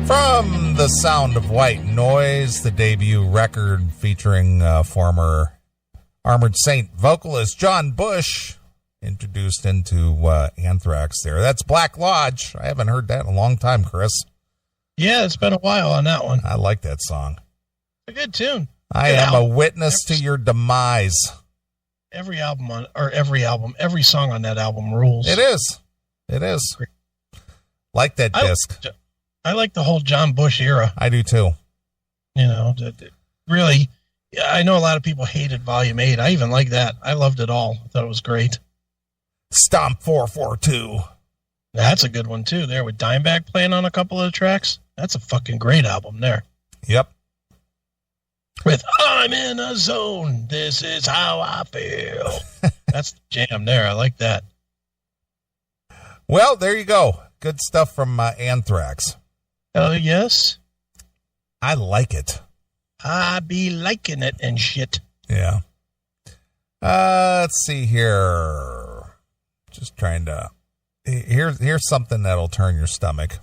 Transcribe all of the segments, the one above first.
From The Sound of White Noise, the debut record featuring former Armored Saint vocalist John Bush, introduced into Anthrax there. That's Black Lodge. I haven't heard that in a long time, Chris. Yeah, it's been a while on that one. I like that song. It's a good tune. I am a witness to your demise. Every song on that album rules. It is. It is. Like that disc. I like the whole John Bush era. I do too. You know, really, I know a lot of people hated Volume 8. I even like that. I loved it all. I thought it was great. Stomp 442. That's a good one too. There with Dimebag playing on a couple of the tracks. That's a fucking great album there. Yep. With I'm in a zone. This is how I feel. That's the jam there. I like that. Well, there you go. Good stuff from Anthrax. Yes. I like it. I be liking it and shit. Yeah. Let's see here. Just trying to. Here's something that'll turn your stomach.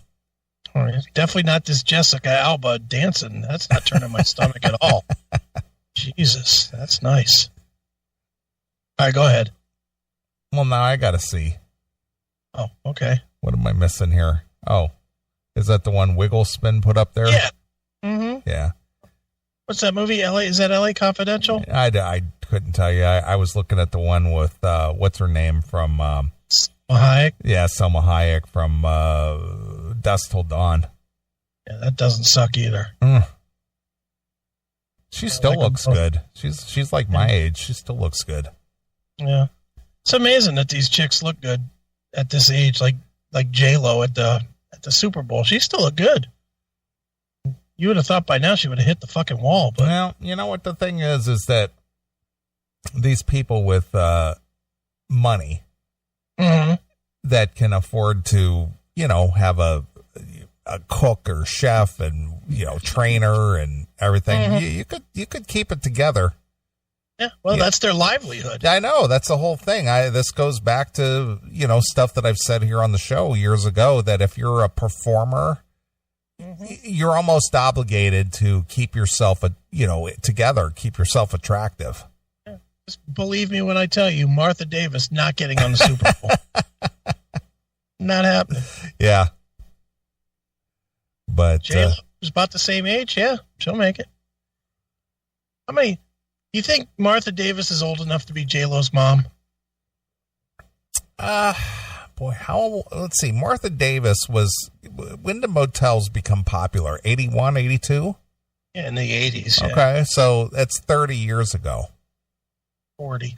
It's definitely not this Jessica Alba dancing. That's not turning my stomach at all. Jesus, that's nice. All right, go ahead. Well, now I got to see. Oh, okay. What am I missing here? Oh, is that the one Wigglespin put up there? Yeah. Mm-hmm. Yeah. What's that movie? Is that LA Confidential? I couldn't tell you. I was looking at the one with, what's her name from... Selma Hayek? Yeah, Selma Hayek from Dusk Till Dawn. Yeah, that doesn't suck either. She still looks good. She's like my age. She still looks good. Yeah. It's amazing that these chicks look good at this age, like J-Lo at the Super Bowl. She still look good. You would have thought by now she would have hit the fucking wall. But well, you know what the thing is that these people with money that can afford to, have a cook or chef and, trainer and everything, you could keep it together. Yeah, well, that's their livelihood. I know. That's the whole thing. This goes back to, stuff that I've said here on the show years ago, that if you're a performer, you're almost obligated to keep yourself, together, keep yourself attractive. Yeah. Just believe me when I tell you, Martha Davis not getting on the Super Bowl. Not happening. Yeah. But J-Lo is about the same age. Yeah, she'll make it. How many? You think Martha Davis is old enough to be J-Lo's mom? Let's see. Martha Davis when did motels become popular? 81, 82? Yeah, in the 80s. Yeah. Okay, so that's 30 years ago. 40.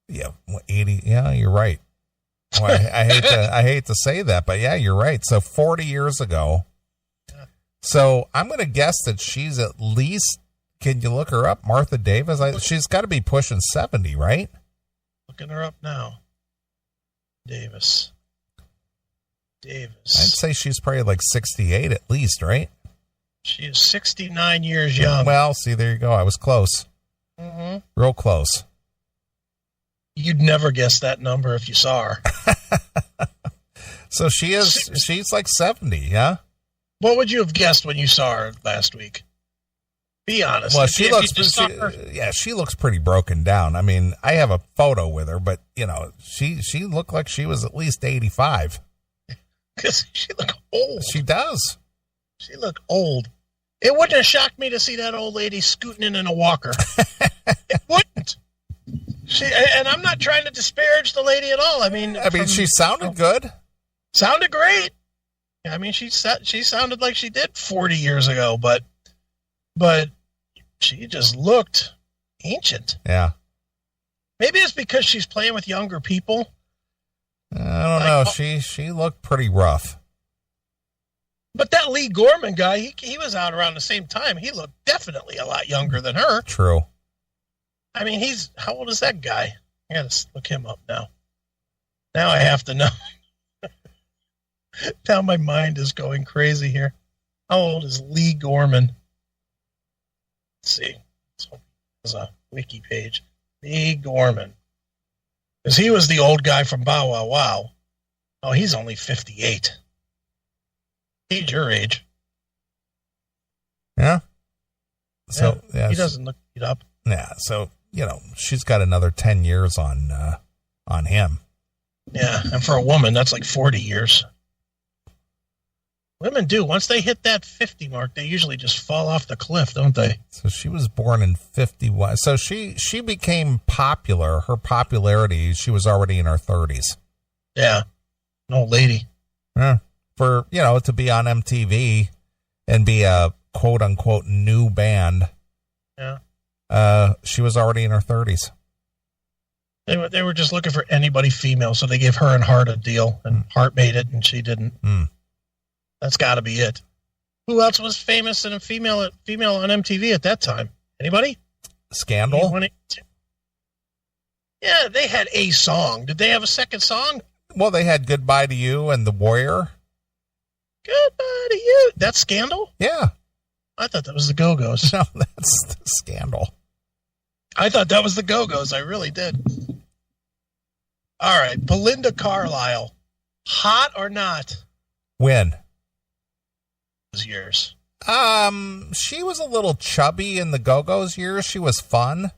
Yeah, 80. Yeah, you're right. Well, I hate to say that, but yeah, you're right. So 40 years ago. Yeah. So I'm going to guess that she's at least. Can you look her up? Martha Davis? She's got to be pushing 70, right? Looking her up now. Davis. I'd say she's probably like 68 at least, right? She is 69 years young. Well, see, there you go. I was close. Mm-hmm. Real close. You'd never guess that number if you saw her. So she's like 70, yeah? What would you have guessed when you saw her last week? Be honest. Well, she looks pretty broken down. I mean, I have a photo with her, but she looked like she was at least 85. Because she looked old. She does. She looked old. It wouldn't have shocked me to see that old lady scooting in a walker. It wouldn't. And I'm not trying to disparage the lady at all. I mean, she sounded good. Sounded great. I mean, she sounded like she did 40 years ago, but she just looked ancient. Yeah. Maybe it's because she's playing with younger people. I don't know. She looked pretty rough. But that Lee Gorman guy, he was out around the same time. He looked definitely a lot younger than her. True. I mean, how old is that guy? I got to look him up now. Now I have to know. Now my mind is going crazy here. How old is Lee Gorman? Let's see. There's a wiki page. Lee Gorman. Because he was the old guy from Bow Wow Wow. Oh, he's only 58. He's your age. Yeah. So he doesn't look beat up. Yeah. So, she's got another 10 years on him. Yeah. And for a woman, that's like 40 years. Women do. Once they hit that 50 mark, they usually just fall off the cliff, don't they? So she was born in 51. So she became popular. Her popularity, she was already in her 30s. Yeah. An old lady. Yeah. For, to be on MTV and be a quote unquote new band. Yeah. She was already in her 30s. They were just looking for anybody female, so they gave her and Hart a deal, and Hart made it, and she didn't. That's got to be it. Who else was famous and a female on MTV at that time? Anybody? Scandal? Yeah, they had a song. Did they have a second song? Well, they had Goodbye to You and The Warrior. Goodbye to You. That's Scandal? Yeah. I thought that was the Go-Go's. No, that's the Scandal. I thought that was the Go-Go's. I really did. All right. Belinda Carlisle. Hot or not? When? Years. She was a little chubby in the Go-Go's years. She was fun.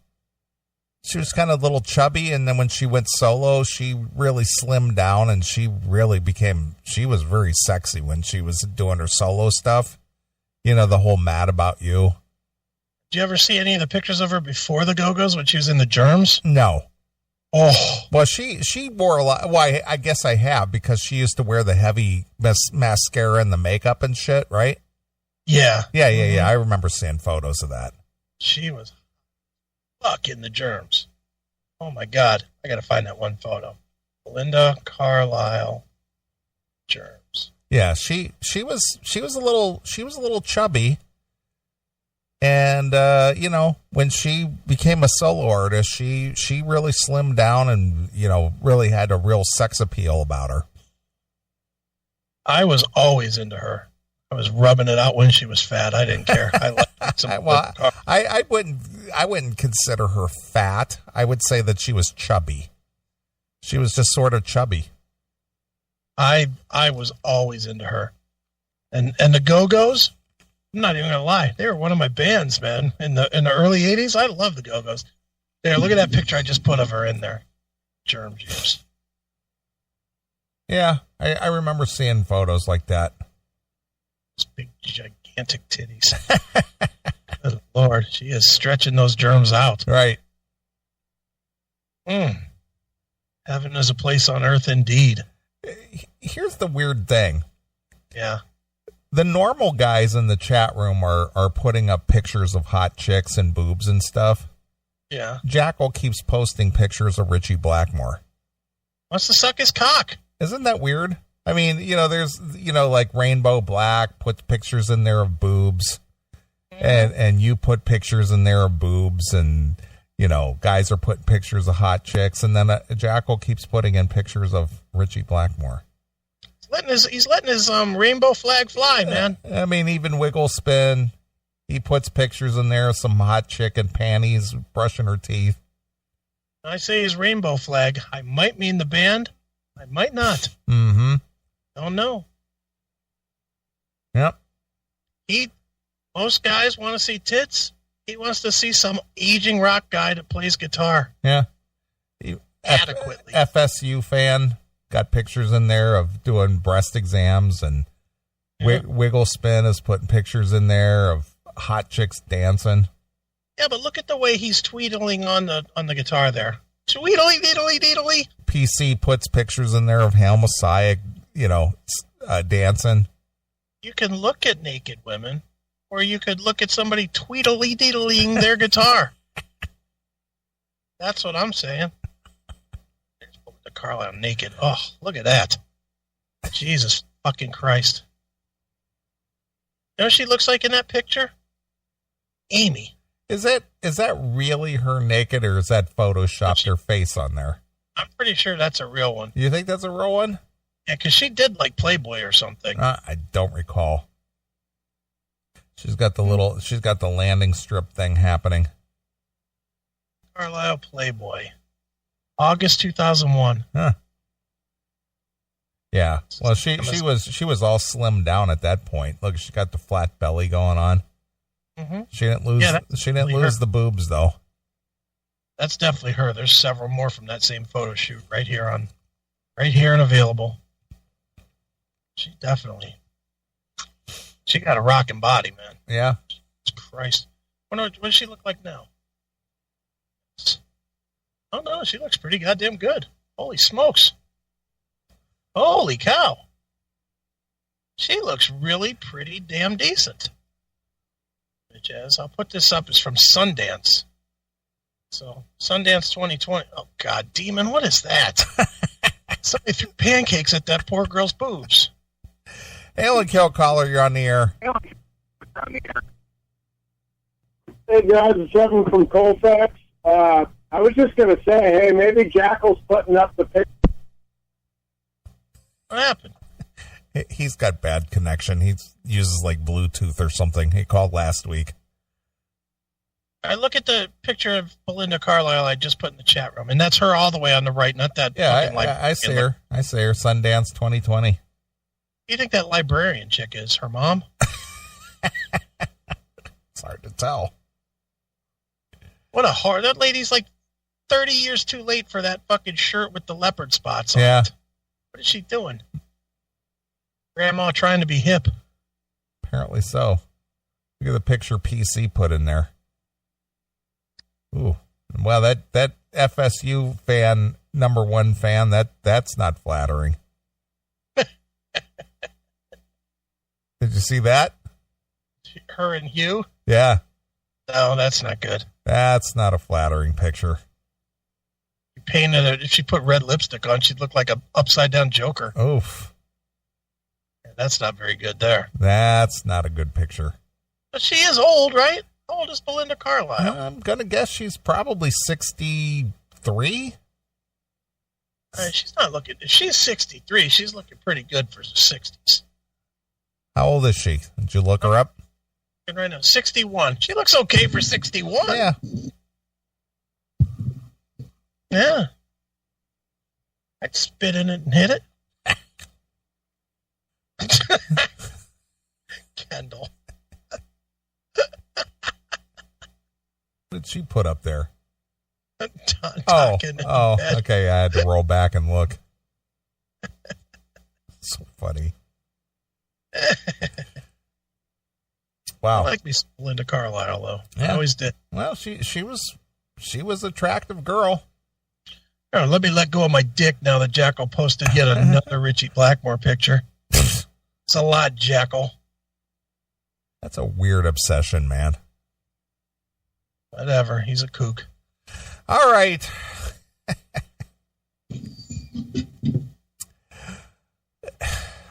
She was kind of a little chubby, and then when she went solo, she really slimmed down, and she was very sexy when she was doing her solo stuff. The whole Mad About You. Did you ever see any of the pictures of her before the Go-Go's when she was in the Germs? No. Oh. Well, she wore a lot. Well, I guess I have, because she used to wear the heavy mascara and the makeup and shit, right? Yeah. Yeah. I remember seeing photos of that. She was in the Germs. Oh my God. I got to find that one photo. Belinda Carlisle Germs. Yeah, she was a little chubby. And, when she became a solo artist, she really slimmed down and, really had a real sex appeal about her. I was always into her. I was rubbing it out when she was fat. I didn't care. I liked some. Well, I wouldn't consider her fat. I would say that she was chubby. She was just sort of chubby. I was always into her. And the Go-Go's, I'm not even gonna lie, they were one of my bands, man. In the early '80s, I love the Go-Go's. There, look at that picture I just put of her in there. Germs years. Yeah, I remember seeing photos like that. Those big gigantic titties. Good Lord, she is stretching those germs out. Right. Heaven is a place on earth indeed. Here's the weird thing. Yeah. The normal guys in the chat room are putting up pictures of hot chicks and boobs and stuff. Yeah. Jackal keeps posting pictures of Richie Blackmore. Wants to suck his cock. Isn't that weird? I mean, there's, like Rainbow Black puts pictures in there of boobs. And you put pictures in there of boobs, and, guys are putting pictures of hot chicks. And then Jackal keeps putting in pictures of Richie Blackmore. He's letting his rainbow flag fly, man. I mean, even Wiggle Spin, he puts pictures in there of some hot chick in panties brushing her teeth. I say his rainbow flag. I might mean the band. I might not. Mm-hmm. Don't know. Yep. Most guys want to see tits. He wants to see some aging rock guy that plays guitar. Yeah. Adequately. FSU fan. Got pictures in there of doing breast exams, and Wiggle Spin is putting pictures in there of hot chicks dancing. Yeah, but look at the way he's tweedling on the guitar there. Tweedly, deedly, deedly. PC puts pictures in there of Hail Messiah, dancing. You can look at naked women, or you could look at somebody tweedly, deedling their guitar. That's what I'm saying. Carlisle naked. Oh, look at that. Jesus fucking Christ. You know what she looks like in that picture? Amy. Is that really her naked, or is that photoshopped her face on there? I'm pretty sure that's a real one. You think that's a real one? Yeah, because she did like Playboy or something. I don't recall. She's got the landing strip thing happening. Carlisle Playboy. August 2001. Huh. Yeah. Well, she was all slimmed down at that point. Look, she got the flat belly going on. Mm-hmm. She didn't lose. Yeah, she didn't lose the boobs though. That's definitely her. There's several more from that same photo shoot right here and available. She got a rocking body, man. Yeah. Jesus Christ. What does she look like now? Oh no, she looks pretty goddamn good. Holy smokes. Holy cow. She looks really pretty damn decent. Jazz, I'll put this up. It's from Sundance. So, Sundance 2020. Oh, God, Demon, what is that? Somebody threw pancakes at that poor girl's boobs. Hail and Kill caller, you're on the air. Hey, guys, it's Evan from Colfax. I was just going to say, hey, maybe Jackal's putting up the picture. What happened? He's got bad connection. He uses like Bluetooth or something. He called last week. I look at the picture of Belinda Carlisle I just put in the chat room, and that's her all the way on the right, not that. Yeah, I see her. I see her. Sundance 2020. Who do you think that librarian chick is? Her mom? It's hard to tell. What a hard. That lady's like 30 years too late for that fucking shirt with the leopard spots on it. What is she doing? Grandma trying to be hip. Apparently so. Look at the picture PC put in there. Ooh. Well, that FSU fan, number one fan, that's not flattering. Did you see that? Her and Hugh? Yeah. No, that's not good. That's not a flattering picture. She painted it. If she put red lipstick on, she'd look like a upside down Joker. Oof. That's not very good there. That's not a good picture. But she is old, right? How old is Belinda Carlisle? I'm going to guess she's probably 63. She's not looking. If she's 63, she's looking pretty good for the 60s. How old is she? Did you look her up? Right now, 61. She looks okay for 61. Yeah. Yeah. I'd spit in it and hit it. Kendall. What did she put up there? Oh, okay. I had to roll back and look. So funny. Wow. I like me some Belinda Carlisle though. Yeah. I always did. Well, she was attractive girl. Oh, let me let go of my dick now that Jackal posted yet another Richie Blackmore picture. It's a lot, Jackal. That's a weird obsession, man. Whatever. He's a kook. All right.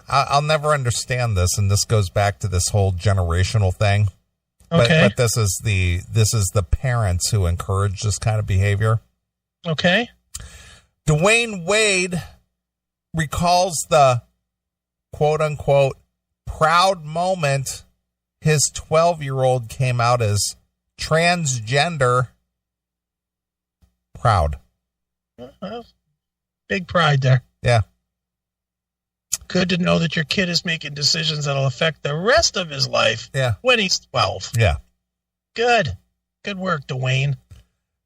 I'll never understand this, and this goes back to this whole generational thing. Okay. But this is the parents who encourage this kind of behavior. Okay. Dwyane Wade recalls the quote unquote proud moment his 12-year-old came out as transgender. Proud. Big pride there. Yeah. Good to know that your kid is making decisions that'll affect the rest of his life. Yeah. When he's 12. Yeah. Good. Good work, Dwyane.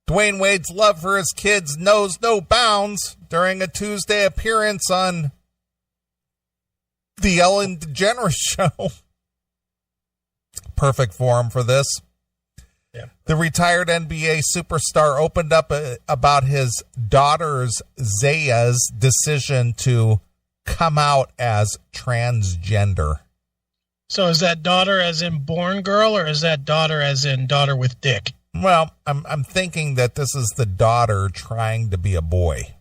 Dwyane Wade's love for his kids knows no bounds during a Tuesday appearance on the Ellen DeGeneres Show. Perfect forum for this. Yeah. The retired NBA superstar opened up about his daughter's Zaya's decision to come out as transgender. So is that daughter as in born girl, or is that daughter as in daughter with dick? Well, I'm thinking that this is the daughter trying to be a boy.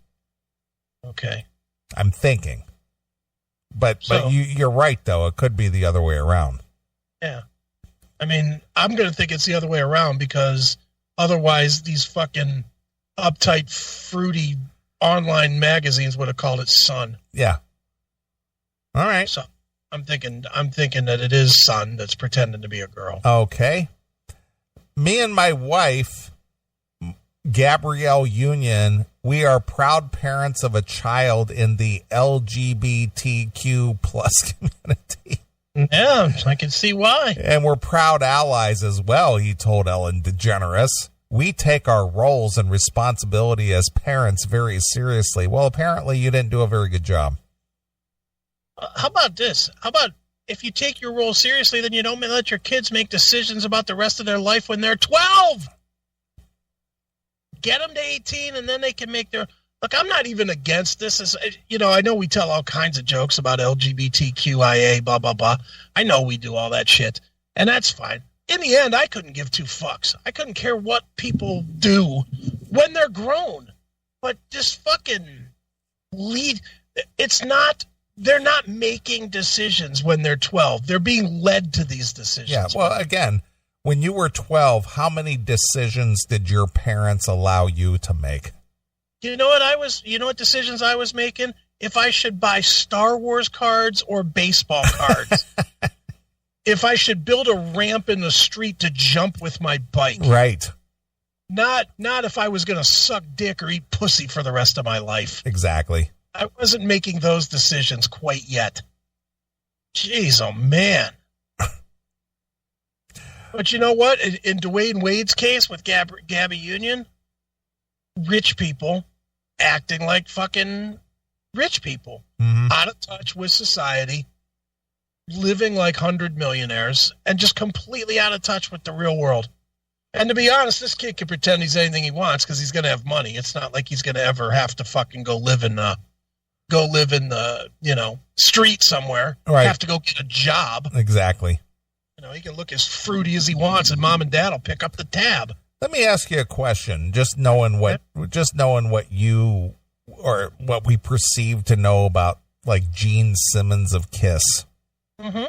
Okay. I'm thinking. But you're right, though. It could be the other way around. Yeah. I mean, I'm going to think it's the other way around because otherwise these fucking uptight, fruity online magazines would have called it Son. Yeah. All right. So I'm thinking that it is Son that's pretending to be a girl. Okay. Me and my wife, Gabrielle Union, we are proud parents of a child in the LGBTQ plus community. Yeah, I can see why. And we're proud allies as well, he told Ellen DeGeneres. We take our roles and responsibility as parents very seriously. Well, apparently you didn't do a very good job. How about this? How about if you take your role seriously, then you don't let your kids make decisions about the rest of their life when they're 12? Get them to 18, and then they can make their... Look, I'm not even against this. I know we tell all kinds of jokes about LGBTQIA, blah, blah, blah. I know we do all that shit, and that's fine. In the end, I couldn't give two fucks. I couldn't care what people do when they're grown. But just fucking lead... They're not making decisions when they're 12. They're being led to these decisions. Yeah, well, again, when you were 12, how many decisions did your parents allow you to make? You know what decisions I was making? If I should buy Star Wars cards or baseball cards. If I should build a ramp in the street to jump with my bike. Right. Not if I was going to suck dick or eat pussy for the rest of my life. Exactly. I wasn't making those decisions quite yet. Jeez, oh man. But you know what? In Dwyane Wade's case with Gabby Union, rich people acting like fucking rich people, out of touch with society, living like 100 millionaires, and just completely out of touch with the real world. And to be honest, this kid can pretend he's anything he wants because he's going to have money. It's not like he's going to ever have to fucking go live in the street somewhere. Right. Have to go get a job. Exactly. He can look as fruity as he wants, and mom and dad will pick up the tab. Let me ask you a question. Just knowing what you or what we perceive to know about, like, Gene Simmons of Kiss. Mm-hmm.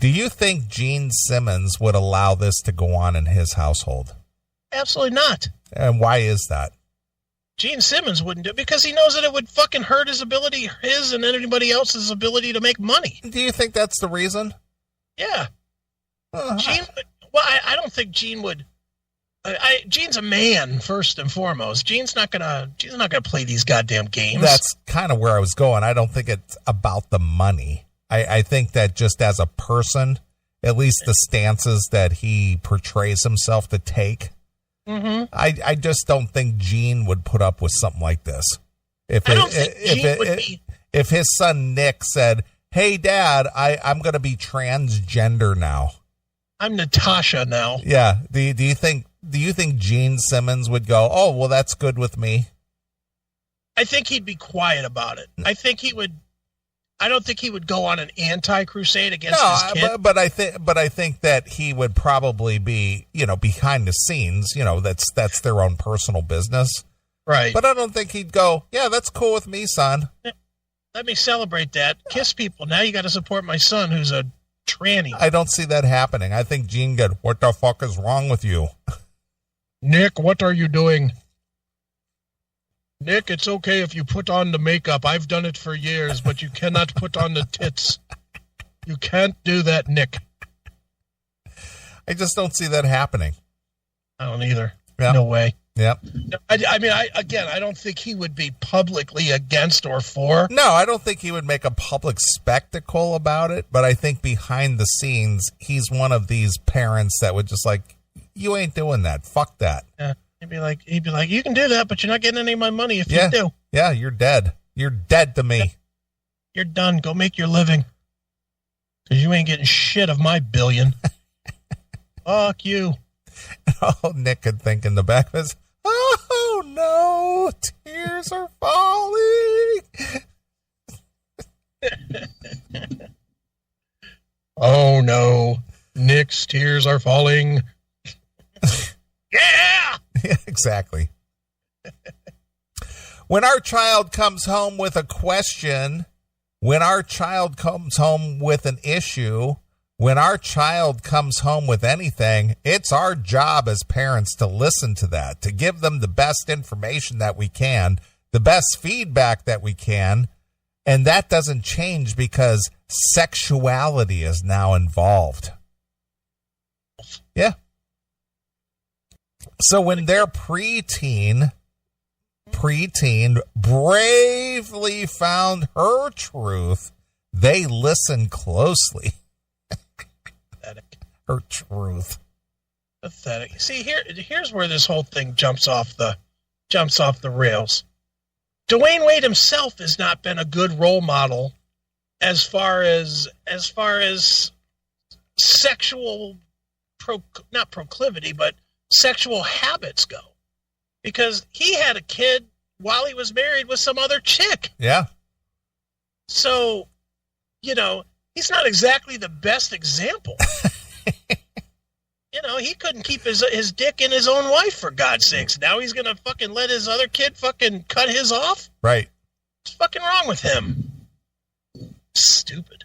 Do you think Gene Simmons would allow this to go on in his household? Absolutely not. And why is that? Gene Simmons wouldn't do it because he knows that it would fucking hurt his and anybody else's ability to make money. Do you think that's the reason? Yeah. I don't think Gene would. Gene's a man first and foremost. Gene's not gonna play these goddamn games. That's kind of where I was going. I don't think it's about the money. I think that just as a person, at least the stances that he portrays himself to take, I just don't think Gene would put up with something like this. If his son Nick said, "Hey, Dad, I'm going to be transgender now. I'm Natasha now." Yeah. Do you think Gene Simmons would go, "Oh, well, that's good with me"? I think he'd be quiet about it. I don't think he would go on an anti-crusade against his kid. But I think that he would probably be, behind the scenes. That's their own personal business. Right. But I don't think he'd go, "Yeah, that's cool with me, son. Let me celebrate that. Kiss people. Now you got to support my son who's a tranny." I don't see that happening. I think Gene goes, "What the fuck is wrong with you?" "Nick, what are you doing?" "Nick, it's okay if you put on the makeup. I've done it for years, but you cannot put on the tits. You can't do that, Nick." I just don't see that happening. I don't either. Yep. No way. Yep. I don't think he would be publicly against or for. No, I don't think he would make a public spectacle about it, but I think behind the scenes, he's one of these parents that would just like, "You ain't doing that. Fuck that." Yeah. He'd be like, "You can do that, but you're not getting any of my money if you do." Yeah, you're dead. You're dead to me. You're done. Go make your living. Because you ain't getting shit of my billion. Fuck you. All Nick could think in the back was, "Oh, no, tears are falling." Oh, no, Nick's tears are falling. Yeah! Yeah, exactly. When our child comes home with a question, when our child comes home with an issue, when our child comes home with anything, it's our job as parents to listen to that, to give them the best information that we can, the best feedback that we can, and that doesn't change because sexuality is now involved. Yeah. So when their preteen bravely found her truth, they listened closely. Pathetic. Her truth. Pathetic. See, here's where this whole thing jumps off the rails. Dwyane Wade himself has not been a good role model as far as sexual not proclivity, but sexual habits go. Because he had a kid while he was married with some other chick. Yeah. So, he's not exactly the best example. He couldn't keep his dick in his own wife, for God's sakes. Now he's going to fucking let his other kid fucking cut his off? Right. What's fucking wrong with him? Stupid.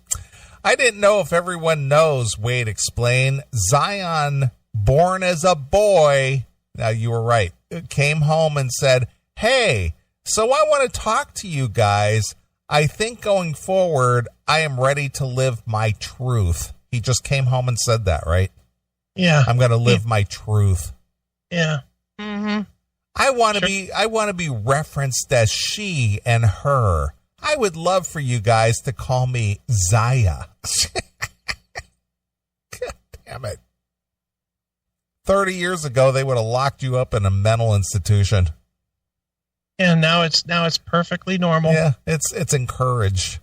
I didn't know if everyone knows, Wade explained. Zion, born as a boy, now you were right, came home and said, hey, so I want to talk to you guys. I think going forward, I am ready to live my truth. He just came home and said that, right? Yeah. I'm going to live my truth. Yeah. Mm-hmm. I want to be referenced as she and her. I would love for you guys to call me Zaya. God damn it. 30 years ago, they would have locked you up in a mental institution. And now it's perfectly normal. Yeah, it's encouraged.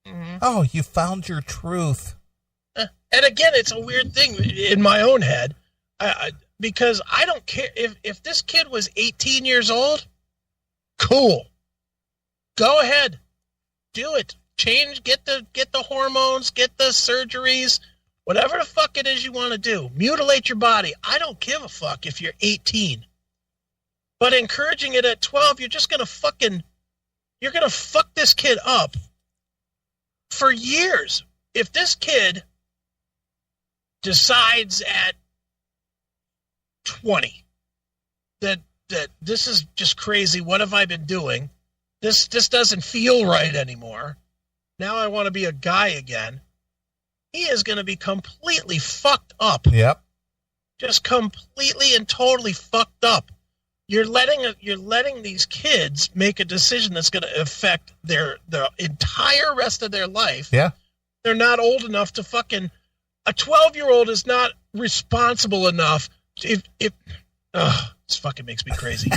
Mm-hmm. Oh, you found your truth. And again, it's a weird thing in my own head, because I don't care if this kid was 18 years old. Cool, go ahead, do it. Change, get the hormones, get the surgeries, whatever the fuck it is you want to do. Mutilate your body. I don't give a fuck if you're 18. But encouraging it at 12, you're gonna fuck this kid up for years. If this kid decides at 20 that this is just crazy, what have I been doing? This doesn't feel right anymore. Now I want to be a guy again. He is going to be completely fucked up. Yep. Just completely and totally fucked up. You're letting these kids make a decision that's going to affect the entire rest of their life. Yeah. They're not old enough to fucking... A 12-year-old is not responsible enough. This fucking makes me crazy.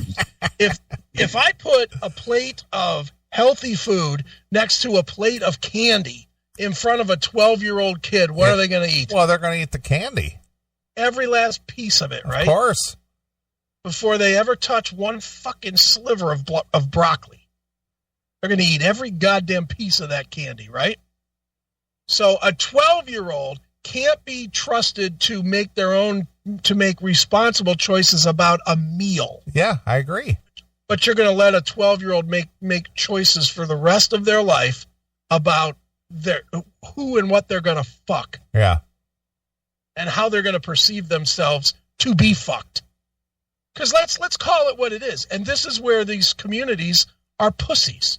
If I put a plate of healthy food next to a plate of candy in front of a 12-year-old kid, what are they going to eat? Well, they're going to eat the candy. Every last piece of it, right? Of course. Before they ever touch one fucking sliver of broccoli. They're going to eat every goddamn piece of that candy, right? So a 12-year-old can't be trusted to make responsible choices about a meal. Yeah, I agree. But you're going to let a 12-year-old make choices for the rest of their life about who and what they're going to fuck. Yeah. And how they're going to perceive themselves to be fucked. Because let's call it what it is. And this is where these communities are pussies.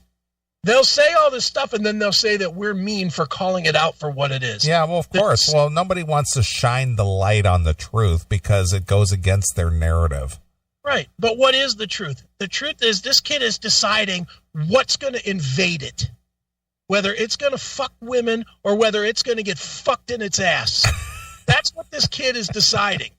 They'll say all this stuff, and then they'll say that we're mean for calling it out for what it is. Yeah, well, of course. Well, nobody wants to shine the light on the truth because it goes against their narrative. Right. But what is the truth? The truth is this kid is deciding what's going to invade it. Whether it's going to fuck women or whether it's going to get fucked in its ass. That's what this kid is deciding.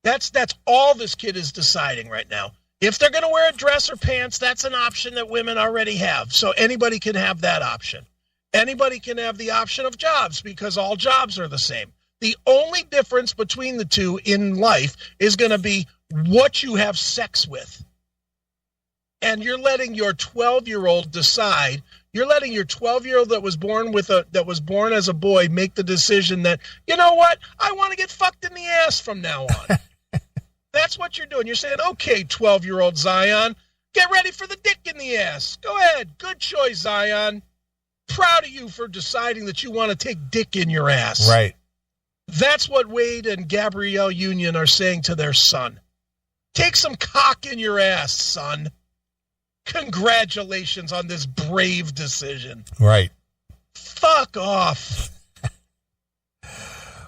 That's all this kid is deciding right now. If they're going to wear a dress or pants, that's an option that women already have. So anybody can have that option. Anybody can have the option of jobs because all jobs are the same. The only difference between the two in life is going to be what you have sex with. And you're letting your 12-year-old decide. You're letting your 12-year-old that was born as a boy make the decision that, you know what, I want to get fucked in the ass from now on. That's what you're doing. You're saying, okay, 12-year-old Zion, get ready for the dick in the ass. Go ahead. Good choice, Zion. Proud of you for deciding that you want to take dick in your ass. Right. That's what Wade and Gabrielle Union are saying to their son. Take some cock in your ass, son. Congratulations on this brave decision. Right. Fuck off.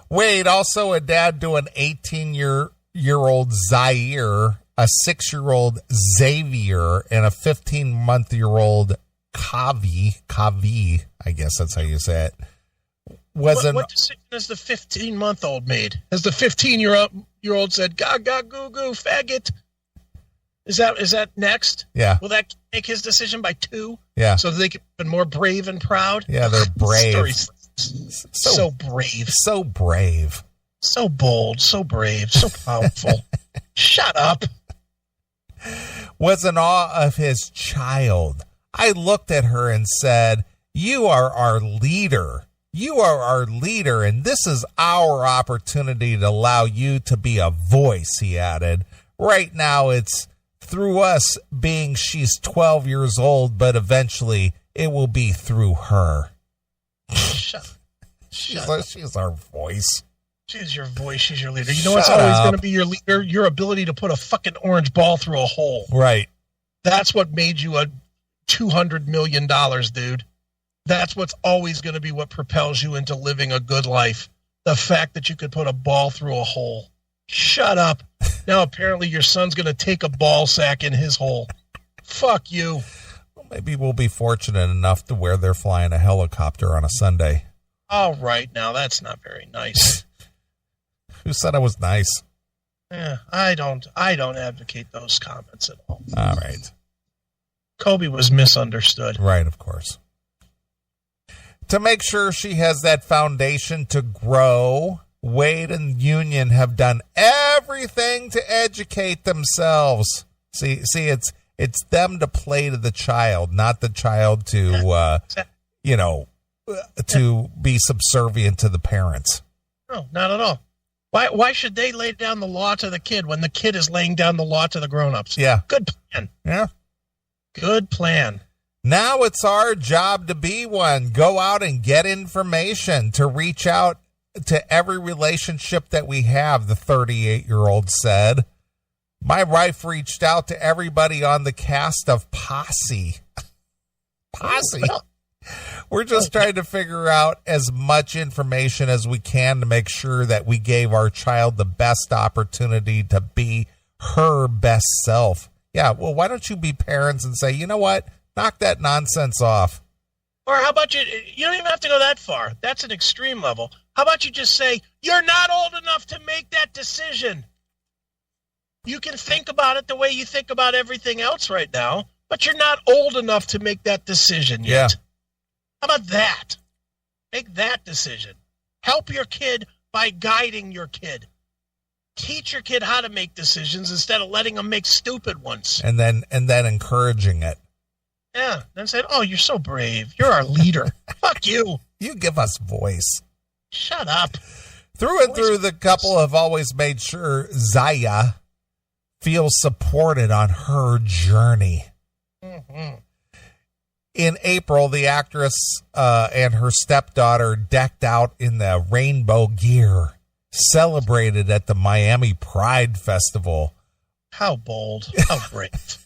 Wade, also a dad to an 18-year-old Zaire, a 6-year-old Xavier, and a 15-month-year-old Kavi, I guess that's how you say it. What decision has the 15-month-old made? Has the 15-year-old said, "Gaga, goo goo, faggot"? Is that next? Yeah. Will that make his decision by 2? Yeah. So they can be more brave and proud. Yeah, they're brave. So brave. So brave. So bold. So brave. So powerful. Shut up. Was in awe of his child. I looked at her and said, "You are our leader. You are our leader, and this is our opportunity to allow you to be a voice," he added. "Right now it's through us being she's 12 years old, but eventually it will be through her." She's our voice. She's your voice. She's your leader. You know what's always going to be your leader? Your ability to put a fucking orange ball through a hole. Right. That's what made you a $200 million, dude. That's what's always going to be what propels you into living a good life. The fact that you could put a ball through a hole. Shut up. Now apparently your son's going to take a ball sack in his hole. Fuck you. Well, maybe we'll be fortunate enough to where they're flying a helicopter on a Sunday. All right, now that's not very nice. Who said I was nice? Yeah, I don't advocate those comments at all. All right. Kobe was misunderstood. Right, of course. To make sure she has that foundation to grow, Wade and Union have done everything to educate themselves. See, it's them to play to the child, not the child to, to be subservient to the parents. No, not at all. Why should they lay down the law to the kid when the kid is laying down the law to the grown-ups? Yeah. Good plan. Yeah. Good plan. Now it's our job to be one. Go out and get information, to reach out to every relationship that we have, the 38-year-old said. My wife reached out to everybody on the cast of Posse. Posse. We're just trying to figure out as much information as we can to make sure that we gave our child the best opportunity to be her best self. Yeah, well, why don't you be parents and say, you know what? Knock that nonsense off. Or how about you don't even have to go that far. That's an extreme level. How about you just say, you're not old enough to make that decision. You can think about it the way you think about everything else right now, but you're not old enough to make that decision yet. Yeah. How about that? Make that decision. Help your kid by guiding your kid. Teach your kid how to make decisions instead of letting them make stupid ones. And then encouraging it. Yeah. Then say, "Oh, you're so brave. You're our leader." Fuck you. You give us voice. Shut up. Through and through, the couple have always made sure Zaya feels supported on her journey. Mm-hmm. In April, the actress and her stepdaughter decked out in the rainbow gear, celebrated at the Miami Pride Festival. How bold. How brave.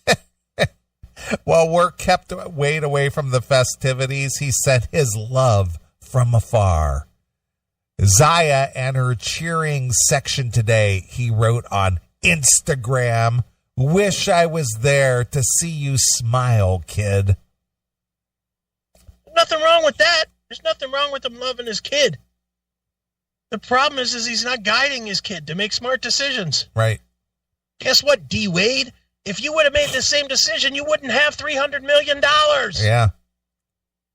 While work kept Wade away from the festivities, he sent his love from afar. Zaya and her cheering section today, he wrote on Instagram, "Wish I was there to see you smile, kid." Nothing wrong with that. There's nothing wrong with him loving his kid. The problem is he's not guiding his kid to make smart decisions. Right. Guess what, D. Wade? If you would have made the same decision, you wouldn't have $300 million. Yeah.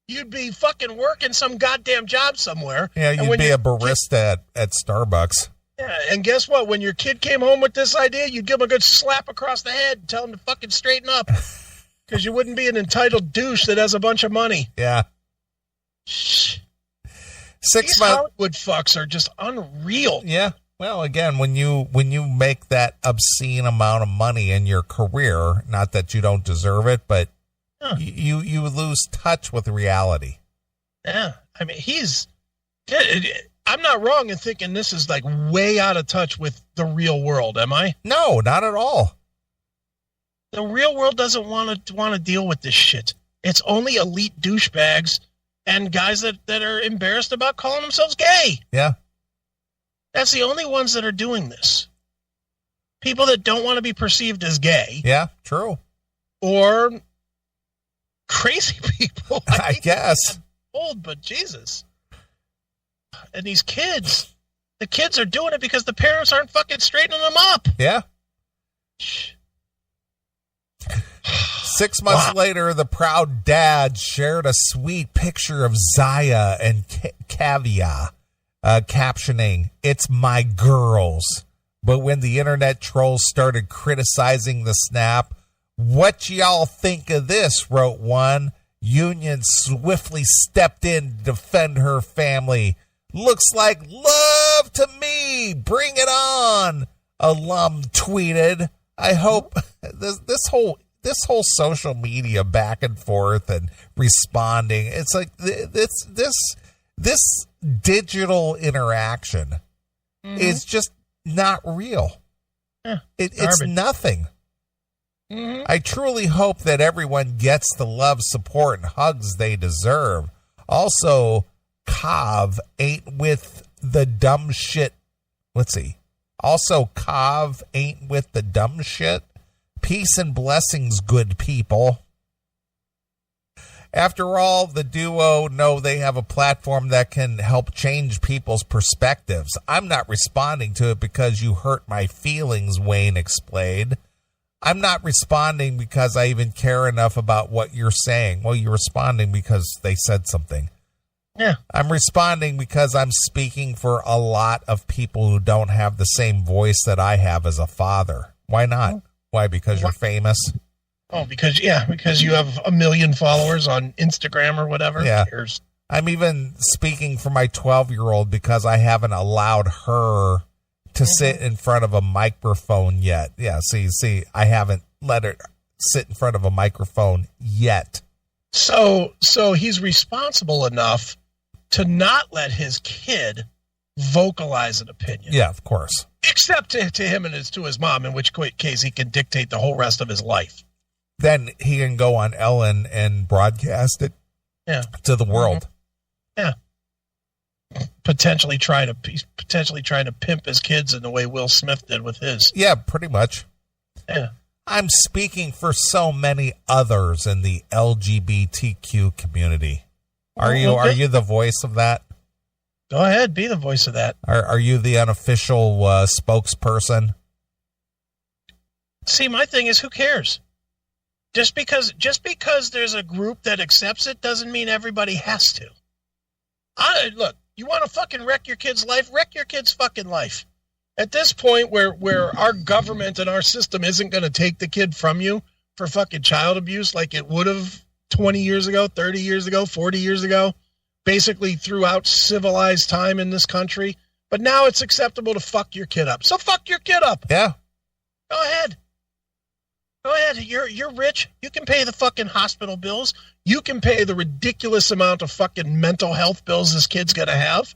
You'd be fucking working some goddamn job somewhere. Yeah, you'd be a barista at Starbucks. Yeah, and guess what? When your kid came home with this idea, you'd give him a good slap across the head and tell him to fucking straighten up. Because you wouldn't be an entitled douche that has a bunch of money. Yeah. Shh. 6 These months. Hollywood fucks are just unreal. Yeah. Well, again, when you make that obscene amount of money in your career, not that you don't deserve it, but you lose touch with reality. Yeah. I mean, I'm not wrong in thinking this is like way out of touch with the real world, am I? No, not at all. The real world doesn't want to deal with this shit. It's only elite douchebags and guys that are embarrassed about calling themselves gay. Yeah. That's the only ones that are doing this. People that don't want to be perceived as gay. Yeah, true. Or crazy people. I guess. Old, but Jesus. And these kids, the kids are doing it because the parents aren't fucking straightening them up. Yeah. 6 months later, the proud dad shared a sweet picture of Zaya and Kavia, captioning, "It's my girls." But when the internet trolls started criticizing the snap, "What y'all think of this?" wrote one. Union swiftly stepped in to defend her family. "Looks like love to me. Bring it on," alum tweeted. I hope this whole social media back and forth and responding, it's like this digital interaction is just not real. Yeah, it's nothing. Mm-hmm. I truly hope that everyone gets the love, support, and hugs they deserve. Also, Kav ain't with the dumb shit. Let's see. Also, Kav ain't with the dumb shit. Peace and blessings, good people. After all, the duo know they have a platform that can help change people's perspectives. I'm not responding to it because you hurt my feelings, Wayne explained. I'm not responding because I even care enough about what you're saying. Well, you're responding because they said something. Yeah. I'm responding because I'm speaking for a lot of people who don't have the same voice that I have as a father. Why not? Why? Because you're famous? Oh, because you have 1 million followers on Instagram or whatever. Yeah. Who cares? I'm even speaking for my 12-year-old because I haven't allowed her to sit in front of a microphone yet. Yeah, see, I haven't let her sit in front of a microphone yet. So he's responsible enough to not let his kid vocalize an opinion. Yeah, of course. Except to him and to his mom, in which case he can dictate the whole rest of his life. Then he can go on Ellen and broadcast it to the world. Yeah. Potentially trying to pimp his kids in the way Will Smith did with his. Yeah, pretty much. Yeah. I'm speaking for so many others in the LGBTQ community. Are you the voice of that? Go ahead, be the voice of that. Are you the unofficial spokesperson? See, my thing is, who cares? Just because there's a group that accepts it doesn't mean everybody has to. Look, you want to fucking wreck your kid's life? Wreck your kid's fucking life. At this point where our government and our system isn't going to take the kid from you for fucking child abuse like it would have 20 years ago, 30 years ago, 40 years ago, basically throughout civilized time in this country. But now it's acceptable to fuck your kid up. So fuck your kid up. Yeah. Go ahead. You're rich. You can pay the fucking hospital bills. You can pay the ridiculous amount of fucking mental health bills this kid's going to have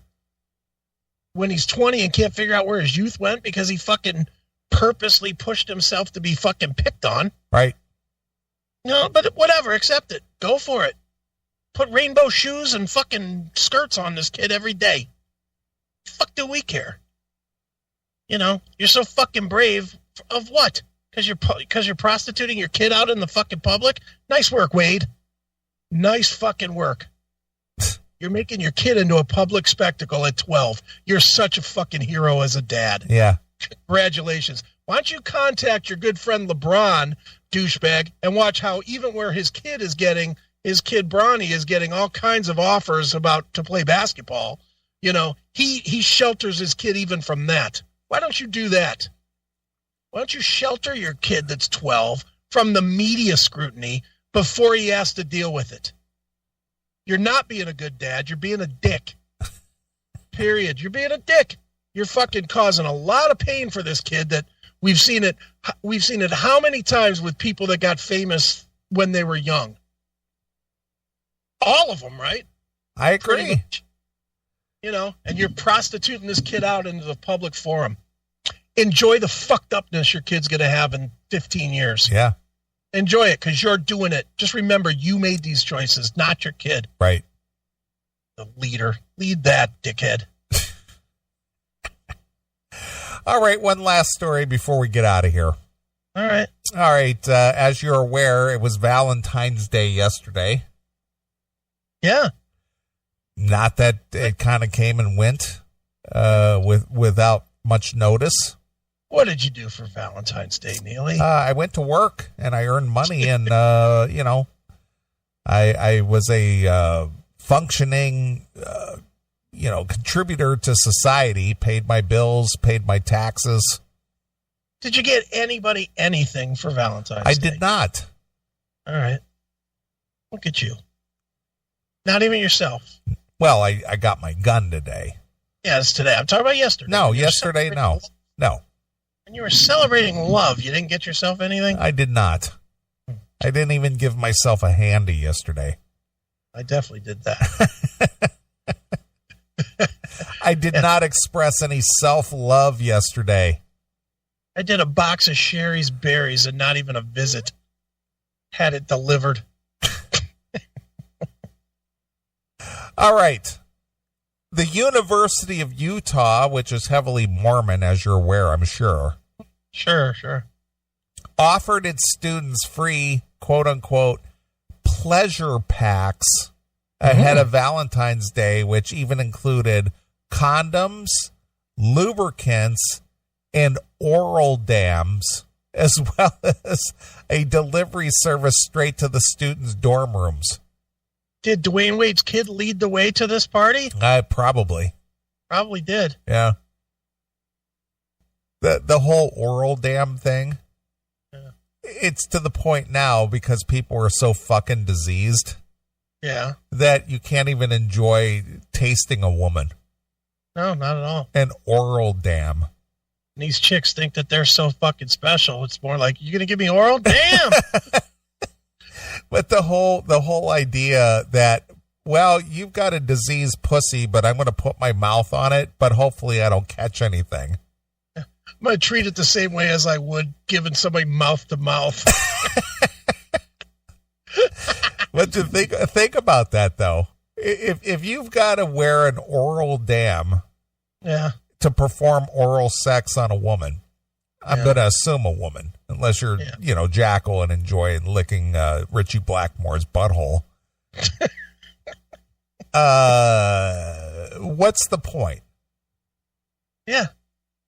when he's 20 and can't figure out where his youth went because he fucking purposely pushed himself to be fucking picked on. Right. No, but whatever. Accept it. Go for it. Put rainbow shoes and fucking skirts on this kid every day. Fuck do we care? You know, you're so fucking brave. Of what? Because you're prostituting your kid out in the fucking public? Nice work, Wade. Nice fucking work. You're making your kid into a public spectacle at 12. You're such a fucking hero as a dad. Yeah. Congratulations. Why don't you contact your good friend LeBron, douchebag, and watch how even where his kid Bronny is getting all kinds of offers to play basketball. You know, he shelters his kid even from that. Why don't you do that? Why don't you shelter your kid that's 12 from the media scrutiny before he has to deal with it? You're not being a good dad. You're being a dick. Period. You're being a dick. You're fucking causing a lot of pain for this kid that we've seen it how many times with people that got famous when they were young? All of them, right? I agree. You know, and you're prostituting this kid out into the public forum. Enjoy the fucked upness your kid's going to have in 15 years. Yeah. Enjoy it because you're doing it. Just remember, you made these choices, not your kid. Right. The leader. Lead that, dickhead. All right, one last story before we get out of here. All right. As you're aware, it was Valentine's Day yesterday. Yeah. Not that it kind of came and went without much notice. What did you do for Valentine's Day, Neely? I went to work and I earned money, and I was a functioning contributor to society. Paid my bills, paid my taxes. Did you get anybody anything for Valentine's Day? I did not. All right. Look at you. Not even yourself. Well, I got my gun today. Yeah, it's today. I'm talking about yesterday. No, yesterday, no. When you were celebrating love, you didn't get yourself anything? I did not. I didn't even give myself a handy yesterday. I definitely did that. I did not express any self-love yesterday. I did a box of Sherry's berries and not even a visit. Had it delivered. All right. The University of Utah, which is heavily Mormon, as you're aware, I'm sure. Sure. Offered its students free, quote-unquote, pleasure packs ahead of Valentine's Day, which even included condoms, lubricants, and oral dams, as well as a delivery service straight to the students' dorm rooms. Did Dwyane Wade's kid lead the way to this party? Probably. Probably did. Yeah. The whole oral dam thing, it's to the point now because people are so fucking diseased that you can't even enjoy tasting a woman. No, not at all. An oral dam. And these chicks think that they're so fucking special. It's more like, you gonna give me oral? Damn! But the whole idea that, well, you've got a diseased pussy, but I'm going to put my mouth on it, but hopefully I don't catch anything. I'm going to treat it the same way as I would giving somebody mouth to mouth. But to think about that, though. If you've got to wear an oral dam to perform oral sex on a woman, I'm going to assume a woman, unless you're, Jackal and enjoy licking Richie Blackmore's butthole. What's the point? Yeah.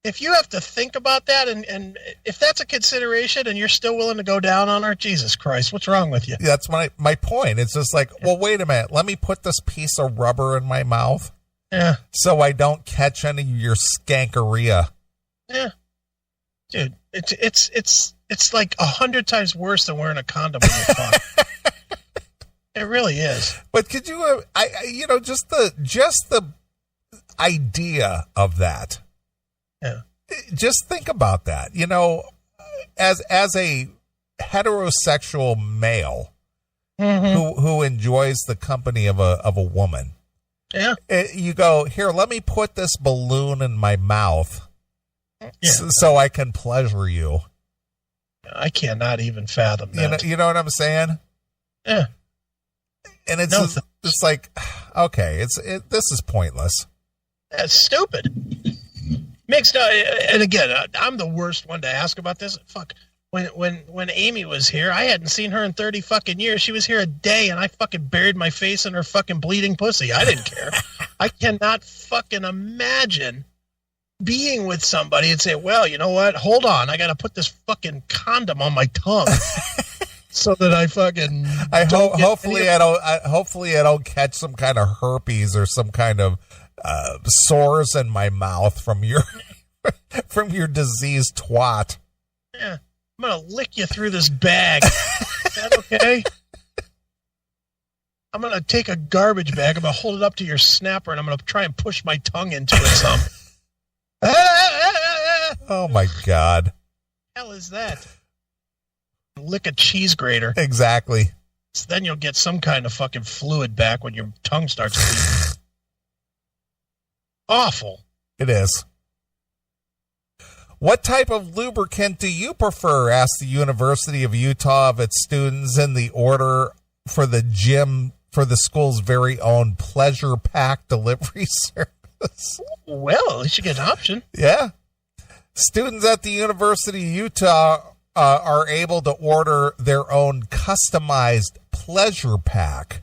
If you have to think about that, and if that's a consideration and you're still willing to go down on her, Jesus Christ, what's wrong with you? That's my point. It's just like, well, wait a minute. Let me put this piece of rubber in my mouth so I don't catch any of your skankeria. Yeah. Dude, it's like 100 times worse than wearing a condom when you fuck. It really is. But could you, just the idea of that. Yeah. Just think about that. As a heterosexual male who enjoys the company of a woman. Yeah. You go, here, let me put this balloon in my mouth. So I can pleasure you. I cannot even fathom that. You know what I'm saying? Yeah. And it's just like, okay, this is pointless. That's stupid. And again, I'm the worst one to ask about this. Fuck. When Amy was here, I hadn't seen her in 30 fucking years. She was here a day, and I fucking buried my face in her fucking bleeding pussy. I didn't care. I cannot fucking imagine being with somebody and say, well, you know what? Hold on. I got to put this fucking condom on my tongue so that I fucking. Hopefully I don't catch some kind of herpes or some kind of sores in my mouth from your diseased twat. Yeah. I'm going to lick you through this bag. Is that okay? I'm going to take a garbage bag. I'm going to hold it up to your snapper, and I'm going to try and push my tongue into it some. Oh, my God. Hell is that? Lick a cheese grater. Exactly. So then you'll get some kind of fucking fluid back when your tongue starts bleeding. Awful. It is. What type of lubricant do you prefer? Asked the University of Utah of its students in the order for the school's very own pleasure pack delivery service. Well, at least you get an option. Yeah. Students at the University of Utah are able to order their own customized pleasure pack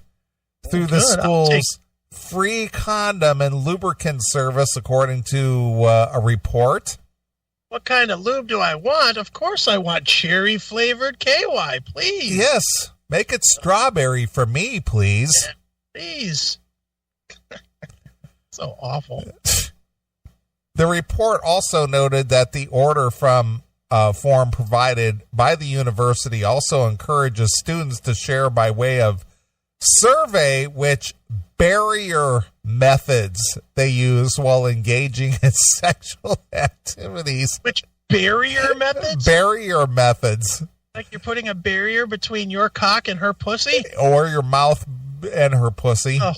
through the school's free condom and lubricant service, according to a report. What kind of lube do I want? Of course I want cherry-flavored KY, please. Yes. Make it strawberry for me, please. Yeah, please. So awful. The report also noted that the order form provided by the university also encourages students to share by way of survey which barrier methods they use while engaging in sexual activities. Which barrier methods? Barrier methods. Like you're putting a barrier between your cock and her pussy? Or your mouth and her pussy. Oh,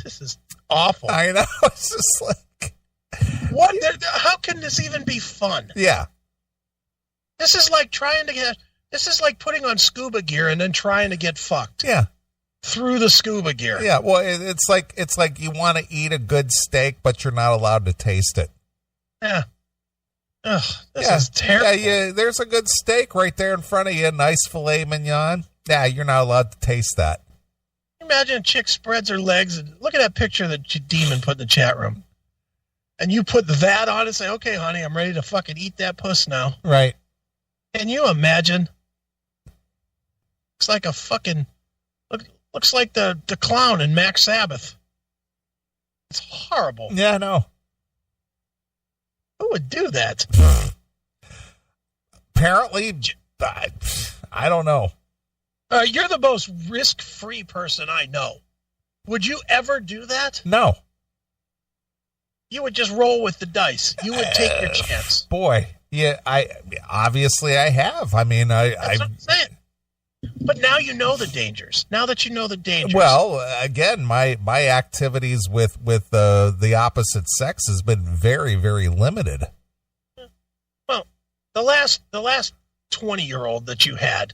this is awful. I know. It's just like... What? How can this even be fun? Yeah. This is like this is like putting on scuba gear and then trying to get fucked. Yeah. Through the scuba gear. Yeah, well, it's like you want to eat a good steak, but you're not allowed to taste it. Yeah. Ugh, this is terrible. Yeah, there's a good steak right there in front of you, nice filet mignon. Yeah, you're not allowed to taste that. Imagine a chick spreads her legs and look at that picture that Demon put in the chat room. And you put that on and say, okay, honey, I'm ready to fucking eat that puss now. Right. Can you imagine? Looks like a fucking... Looks like the clown in Max Sabbath. It's horrible. Yeah, I know. Who would do that? Apparently, I don't know. You're the most risk-free person I know. Would you ever do that? No. You would just roll with the dice. You would take your chance. Boy, yeah, I have. I mean, That's what I'm saying. But now you know the dangers. Now that you know the dangers. Well, again, my activities with the opposite sex has been very, very limited. Well, the last 20-year-old that you had,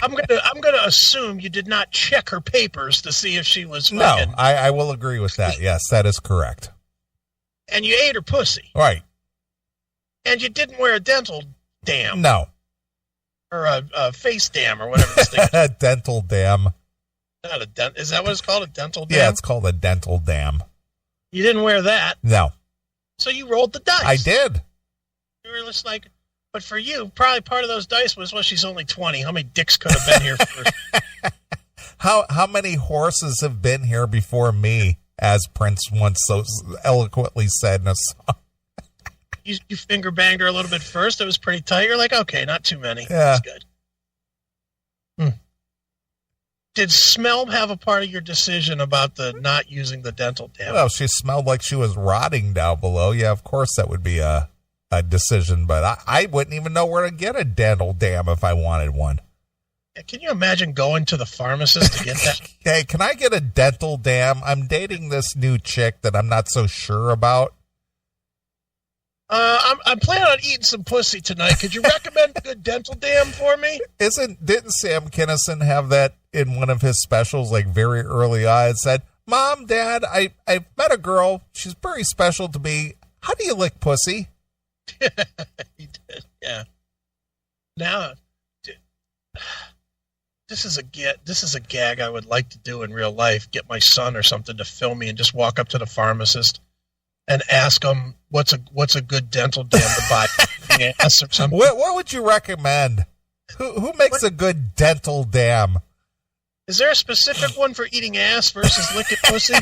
I'm gonna assume you did not check her papers to see if she was fucking... No, I will agree with that. Yes, that is correct. And you ate her pussy. Right. And you didn't wear a dental dam. No. Or a face dam or whatever this thing is. A dental dam. Not a is that what it's called? A dental dam? Yeah, it's called a dental dam. You didn't wear that. No. So you rolled the dice. I did. You were just like, but for you, probably part of those dice was, well, she's only 20. How many dicks could have been here first? How many horses have been here before me, as Prince once so eloquently said in a song? You finger banged her a little bit first. It was pretty tight. You're like, okay, not too many. Yeah. That's good. Did smell have a part of your decision about the not using the dental dam? Well, she smelled like she was rotting down below. Yeah, of course that would be a decision, but I wouldn't even know where to get a dental dam if I wanted one. Can you imagine going to the pharmacist to get that? Hey, can I get a dental dam? I'm dating this new chick that I'm not so sure about. I'm planning on eating some pussy tonight. Could you recommend a good dental dam for me? Didn't Sam Kinison have that in one of his specials, like very early on? It said, "Mom, Dad, I met a girl. She's very special to me. How do you lick pussy?" He did, yeah. Now, this is a gag I would like to do in real life. Get my son or something to film me and just walk up to the pharmacist and ask him what's a good dental dam to buy. Ass or something. What would you recommend? Who makes a good dental dam? Is there a specific one for eating ass versus licking pussy?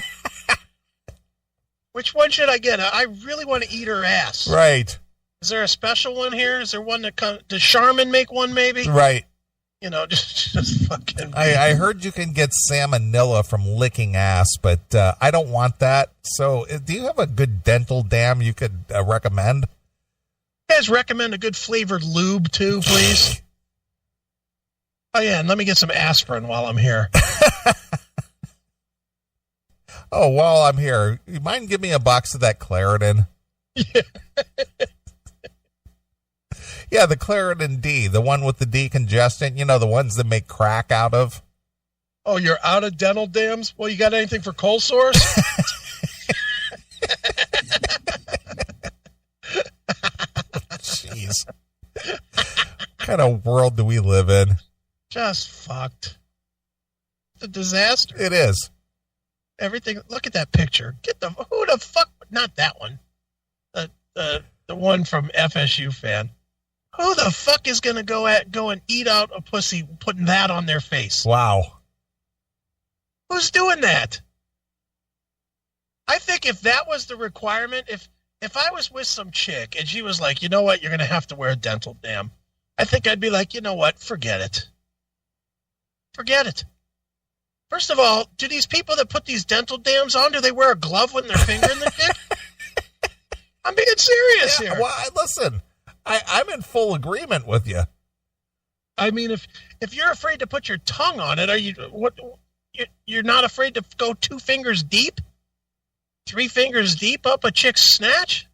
Which one should I get? I really want to eat her ass. Right. Is there a special one here? Is there one that comes? Does Charmin make one? Maybe. Right. You know, just fucking. I heard you can get salmonella from licking ass, but I don't want that. So, do you have a good dental dam you could recommend? You guys recommend a good flavored lube too, please? Oh yeah, and let me get some aspirin while I'm here. Oh, while I'm here, you mind give me a box of that Claritin? Yeah. Yeah, the Claritin D, the one with the decongestant, you know, the ones that make crack out of. Oh, you're out of dental dams? Well, you got anything for cold sores? Jeez. What kind of world do we live in? Just fucked. It's a disaster. It is. everything. Look at that picture. Who the fuck? Not that one. The one from FSU fan. Who the fuck is going to go and eat out a pussy putting that on their face? Wow. Who's doing that? I think if that was the requirement, if I was with some chick and she was like, you know what, you're going to have to wear a dental dam, I think I'd be like, you know what, forget it. Forget it. First of all, do these people that put these dental dams on, do they wear a glove when they're fingering the dick? I'm being serious here. Well, listen, I'm in full agreement with you. I mean, if you're afraid to put your tongue on it, you're not afraid to go 2 fingers deep? 3 fingers deep up a chick's snatch?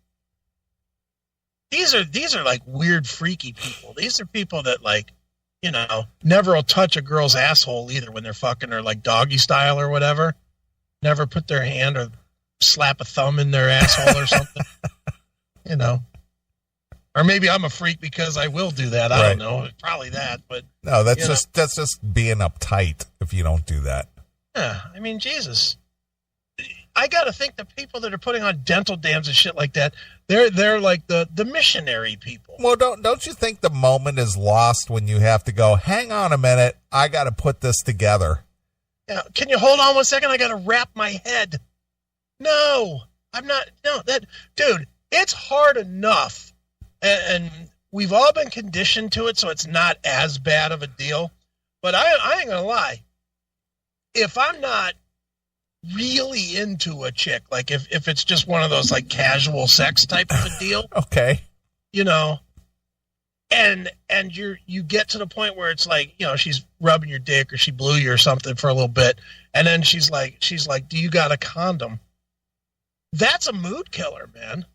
These are like weird, freaky people. These are people that, like, you know, never will touch a girl's asshole either when they're fucking her, like doggy style or whatever. Never put their hand or slap a thumb in their asshole or something. You know. Or maybe I'm a freak because I will do that. I don't know. Probably that, but no, that's just being uptight if you don't do that. Yeah, I mean, Jesus. I got to think the people that are putting on dental dams and shit like that, they're like the missionary people. Well, don't you think the moment is lost when you have to go, hang on a minute, I got to put this together? Yeah, can you hold on 1 second? I got to wrap my head. No, I'm not. No, dude, it's hard enough. And we've all been conditioned to it, so it's not as bad of a deal. But I ain't going to lie. If I'm not really into a chick, like if it's just one of those like casual sex type of a deal, okay, you know, and you get to the point where it's like, you know, she's rubbing your dick or she blew you or something for a little bit, and then she's like, do you got a condom? That's a mood killer, man.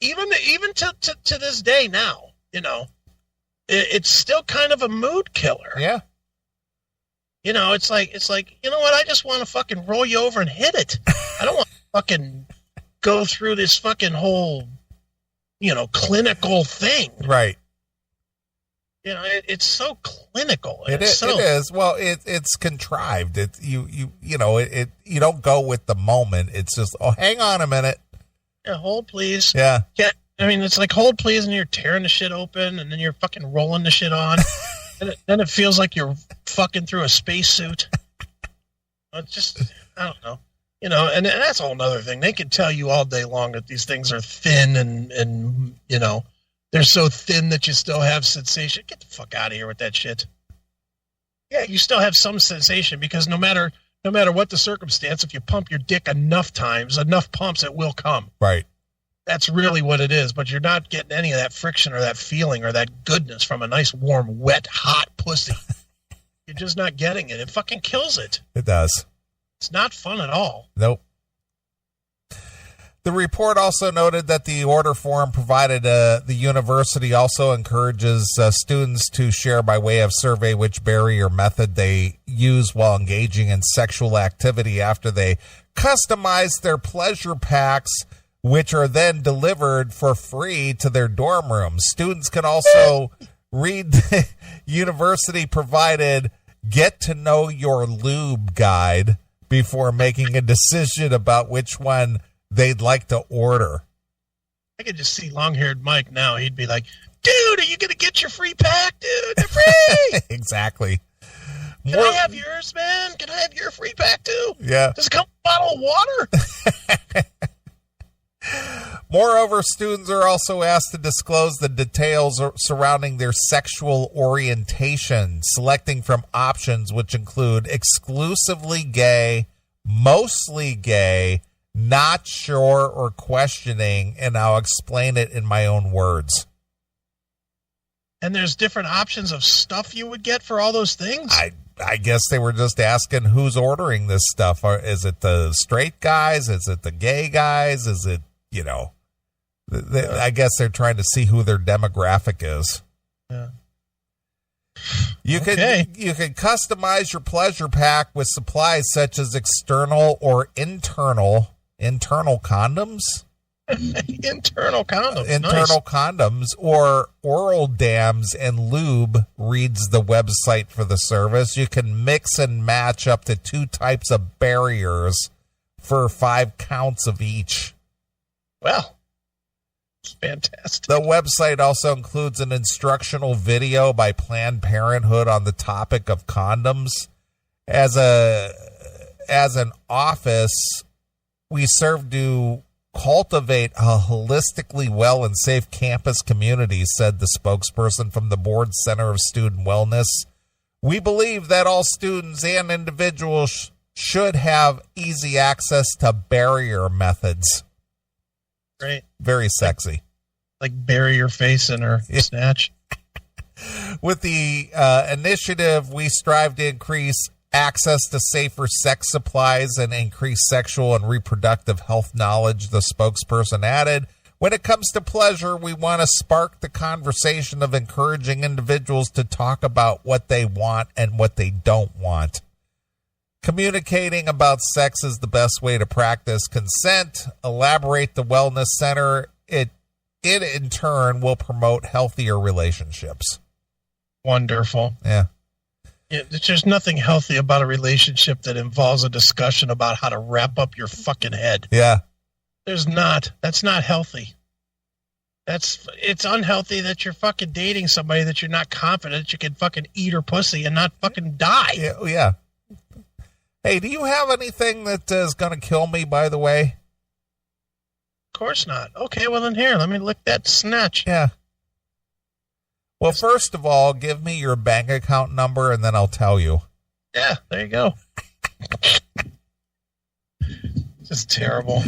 Even to this day now, you know, it's still kind of a mood killer. Yeah. You know, it's like, you know what? I just want to fucking roll you over and hit it. I don't want to fucking go through this fucking whole, you know, clinical thing. Right. You know, it's so clinical. It is. Well, it's contrived. You don't go with the moment. It's just, oh, hang on a minute. Yeah, hold please. Yeah. I mean, it's like hold please, and you're tearing the shit open, and then you're fucking rolling the shit on. And then it feels like you're fucking through a spacesuit. It's just, I don't know. You know, and that's a whole other thing. They can tell you all day long that these things are thin and you know, they're so thin that you still have sensation. Get the fuck out of here with that shit. Yeah, you still have some sensation because no matter what the circumstance, if you pump your dick enough times, enough pumps, it will come. Right. That's really what it is, but you're not getting any of that friction or that feeling or that goodness from a nice, warm, wet, hot pussy. You're just not getting it. It fucking kills it. It does. It's not fun at all. Nope. The report also noted that the order form provided the university also encourages students to share by way of survey which barrier method they use while engaging in sexual activity after they customize their pleasure packs, which are then delivered for free to their dorm rooms. Students can also read the university-provided Get to Know Your Lube guide before making a decision about which one they'd like to order. I could just see long-haired Mike now. He'd be like, dude, are you going to get your free pack, dude? They're free! Exactly. Can I have yours, man? Can I have your free pack, too? Yeah. Does it come with a bottle of water? Moreover, students are also asked to disclose the details surrounding their sexual orientation, selecting from options which include exclusively gay, mostly gay, not sure, or questioning, and I'll explain it in my own words. And there's different options of stuff you would get for all those things? I guess they were just asking who's ordering this stuff. Is it the straight guys? Is it the gay guys? Is it, you know, I guess they're trying to see who their demographic is. Yeah. You can customize your pleasure pack with supplies such as external or internal condoms. Internal condoms. Internal condoms or oral dams and lube, reads the website for the service. You can mix and match up to 2 types of barriers for 5 counts of each. Well, it's fantastic. The website also includes an instructional video by Planned Parenthood on the topic of condoms. As an office, we serve to cultivate a holistically well and safe campus community, said the spokesperson from the Board Center of Student Wellness. We believe that all students and individuals should have easy access to barrier methods. Great. Very sexy. Like bury your face in her snatch. With the initiative, we strive to increase access to safer sex supplies and increase sexual and reproductive health knowledge, the spokesperson added. When it comes to pleasure, we want to spark the conversation of encouraging individuals to talk about what they want and what they don't want. Communicating about sex is the best way to practice consent. Elaborate the Wellness Center. It in turn will promote healthier relationships. Wonderful. Yeah. There's just nothing healthy about a relationship that involves a discussion about how to wrap up your fucking head. Yeah. There's not. That's not healthy. It's unhealthy that you're fucking dating somebody that you're not confident you can fucking eat her pussy and not fucking die. Yeah. Hey, do you have anything that is going to kill me, by the way? Of course not. Okay, well then here, let me lick that snatch. Yeah. Well, first of all, give me your bank account number and then I'll tell you. Yeah, there you go. This is terrible.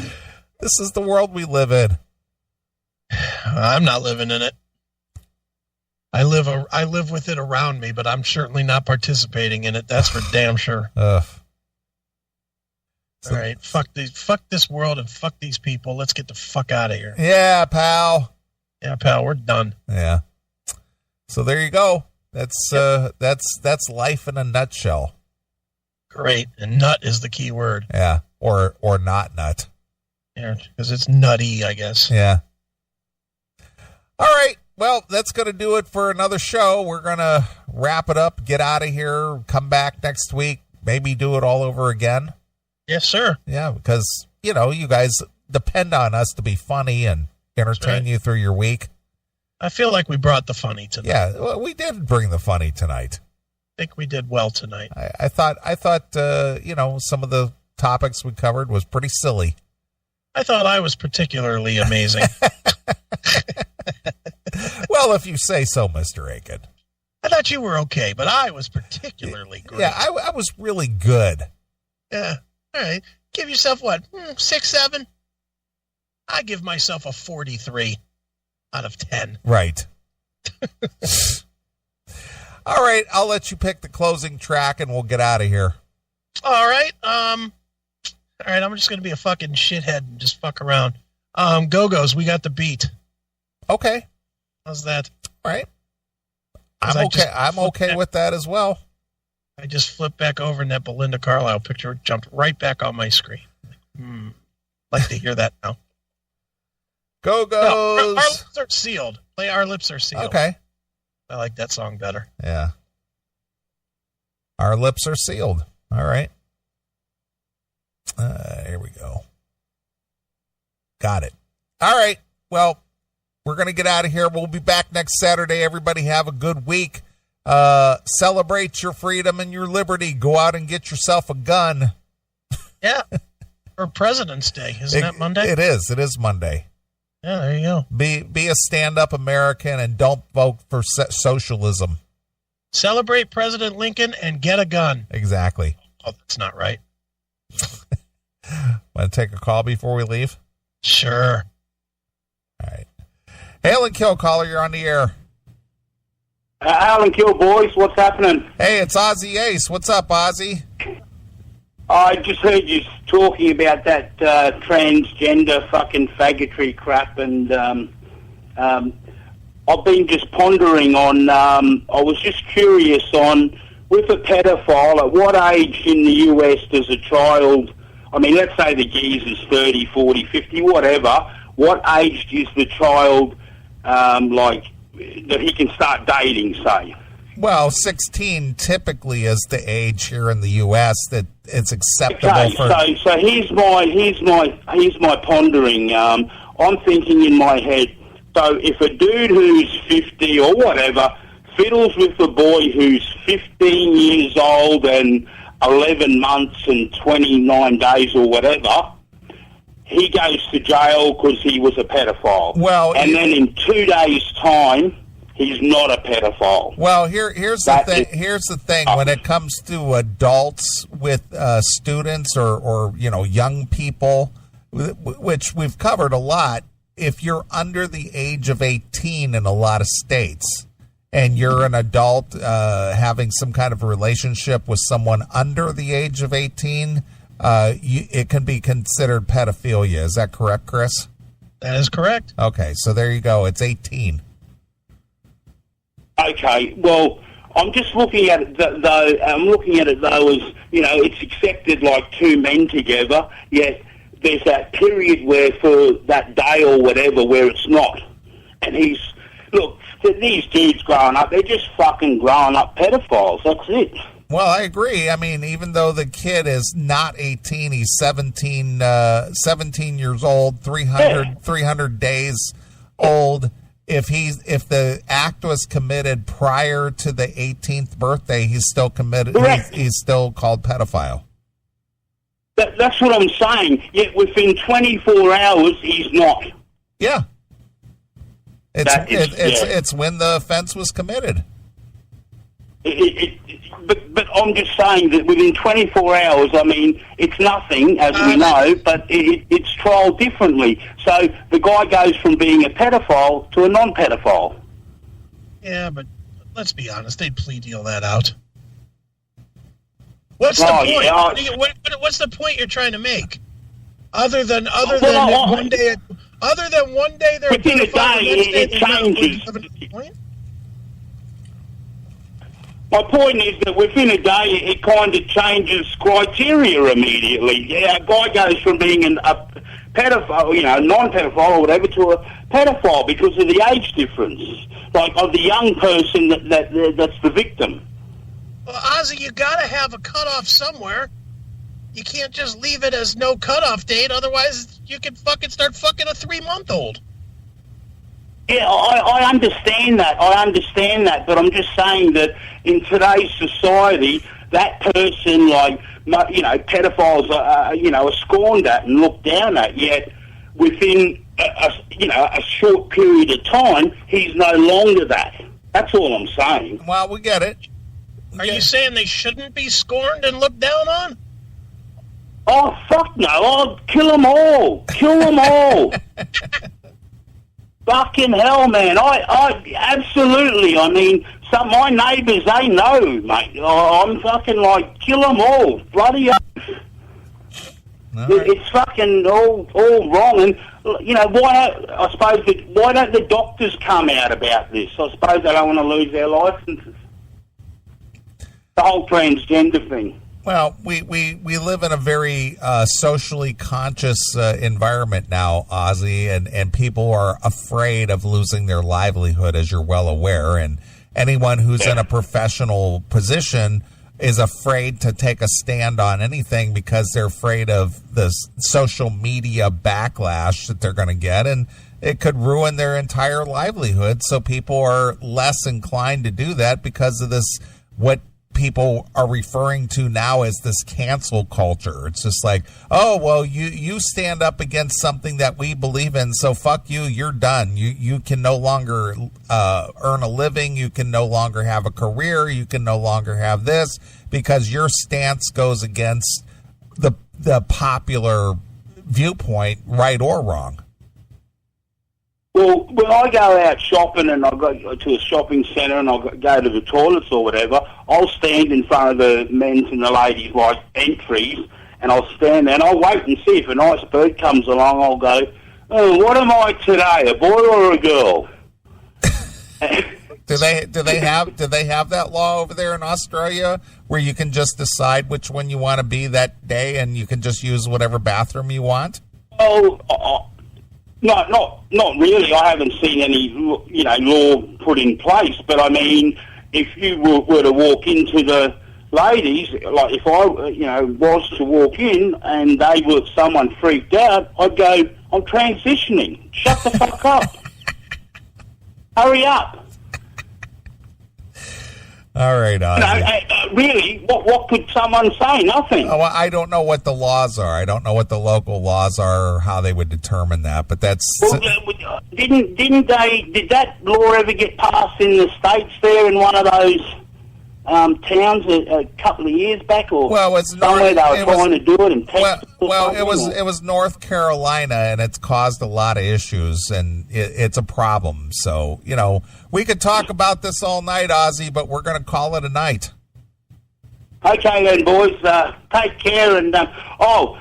This is the world we live in. I'm not living in it. I live with it around me, but I'm certainly not participating in it. That's for damn sure. Ugh. All right, fuck this world and fuck these people. Let's get the fuck out of here. Yeah, pal. Yeah, pal, we're done. Yeah. So there you go. That's life in a nutshell. Great, and nut is the key word. Yeah, or not nut. Yeah, because it's nutty, I guess. Yeah. All right. Well, that's going to do it for another show. We're going to wrap it up, get out of here, come back next week, maybe do it all over again. Yes, sir. Yeah, because, you guys depend on us to be funny and entertain you through your week. I feel like we brought the funny tonight. Yeah, well, we did bring the funny tonight. I think we did well tonight. I thought, some of the topics we covered was pretty silly. I thought I was particularly amazing. Well, if you say so, Mr. Aiken. I thought you were okay, but I was particularly great. Yeah, I was really good. Yeah. All right. Give yourself what? 6, 7? I give myself a 43 out of 10. Right. All right. I'll let you pick the closing track and we'll get out of here. All right. All right. I'm just going to be a fucking shithead and just fuck around. Go-Go's, we got the beat. Okay. How's that? All right. I'm okay with that as well. I just flipped back over and that Belinda Carlisle picture jumped right back on my screen. Like to hear that now. Go-Go's. No, our lips are sealed. Play Our Lips Are Sealed. Okay. I like that song better. Yeah. Our Lips Are Sealed. All right. Here we go. Got it. All right. Well, we're going to get out of here. We'll be back next Saturday. Everybody have a good week. Celebrate your freedom and your liberty. Go out and get yourself a gun. Yeah. For President's Day. Isn't that Monday? It is. It is Monday. Yeah, there you go. Be a stand-up American and don't vote for socialism. Celebrate President Lincoln and get a gun. Exactly. Oh, that's not right. Want to take a call before we leave? Sure. All right. Hail and Kill, caller. You're on the air. Alan Kill, boys. What's happening? Hey, it's Ozzy Ace. What's up, Ozzy? I just heard you talking about that transgender fucking faggotry crap, and I've been just pondering on, I was just curious on, with a pedophile, at what age in the US does a child, I mean, let's say the geezer's 30, 40, 50, whatever, what age is the child, that he can start dating, say? Well, 16 typically is the age here in the U.S. that it's acceptable for. So here's my pondering. I'm thinking in my head. So if a dude who's 50 or whatever fiddles with a boy who's 15 years old and 11 months and 29 days or whatever, he goes to jail because he was a pedophile. Well, and then in 2 days' time, he's not a pedophile. Well, here's the thing. Here's the thing. When it comes to adults with students or young people, which we've covered a lot, if you're under the age of 18 in a lot of states and you're an adult having some kind of a relationship with someone under the age of 18, it can be considered pedophilia. Is that correct, Chris? That is correct. Okay, so there you go. It's 18. Okay, well, I'm just looking at it though. I'm looking at it though as it's accepted like two men together. Yet there's that period where for that day or whatever where it's not. And these dudes growing up, they're just fucking growing up pedophiles. That's it. Well, I agree. I mean, even though the kid is not 18, he's 17 years old, 300 days old. If the act was committed prior to the 18th birthday, he's still committed. He's still called pedophile. That's what I'm saying. Yet within 24 hours, he's not. Yeah. It's when the offense was committed. But I'm just saying that within 24 hours, I mean, it's nothing, as we know, but it's trialled differently. So the guy goes from being a pedophile to a non-pedophile. Yeah, but let's be honest, they'd plea deal that out. What's the point? Yeah, what's the point you're trying to make? Other than one day they're within a day, it changes. My point is that within a day, it kind of changes criteria immediately. Yeah, a guy goes from being a pedophile, non-pedophile or whatever, to a pedophile because of the age difference, like of the young person that's the victim. Well, Ozzy, you got to have a cutoff somewhere. You can't just leave it as no cutoff date, otherwise you can fucking start fucking a 3-month-old. Yeah, I understand that, but I'm just saying that in today's society, that person, pedophiles are scorned at and looked down at, yet within a short period of time, he's no longer that. That's all I'm saying. Well, we get it. Are you saying they shouldn't be scorned and looked down on? Oh, fuck no. I'll kill them all. Kill them all. Fucking hell, man. I absolutely, I mean, my neighbours, they know, mate. I'm fucking like, kill them all. Bloody oath. It's fucking all wrong. And, why don't the doctors come out about this? I suppose they don't want to lose their licences. The whole transgender thing. Well, we live in a very socially conscious environment now, Ozzy, and people are afraid of losing their livelihood, as you're well aware. And anyone who's in a professional position is afraid to take a stand on anything because they're afraid of the social media backlash that they're going to get, and it could ruin their entire livelihood. So people are less inclined to do that because of this, what people are referring to now as this cancel culture. It's just like, oh, well, you stand up against something that we believe in, so fuck you, you're done. You can no longer earn a living, you can no longer have a career, you can no longer have this because your stance goes against the popular viewpoint, right or wrong. Well, when I go out shopping and I go to a shopping centre and I go to the toilets or whatever, I'll stand in front of the men's and the ladies' entries, and I'll stand there and I'll wait and see if a nice bird comes along. I'll go, oh, what am I today, a boy or a girl? Do they have that law over there in Australia where you can just decide which one you want to be that day and you can just use whatever bathroom you want? No, not really. I haven't seen any, law put in place. But I mean, if you were to walk into the ladies, like if I, was to walk in and they were someone freaked out, I'd go, I'm transitioning. Shut the fuck up. Hurry up. All right, Ozzy. Really, what could someone say? Nothing. Oh, well, I don't know what the laws are. I don't know what the local laws are or how they would determine that, but that's... Well, did that law ever get passed in the States there in one of those towns a couple of years back, or somewhere they were trying to do it in Texas? Well, it was North Carolina, and it's caused a lot of issues, and it's a problem. So, we could talk about this all night, Ozzy, but we're going to call it a night. Okay then, boys. Take care, and I'll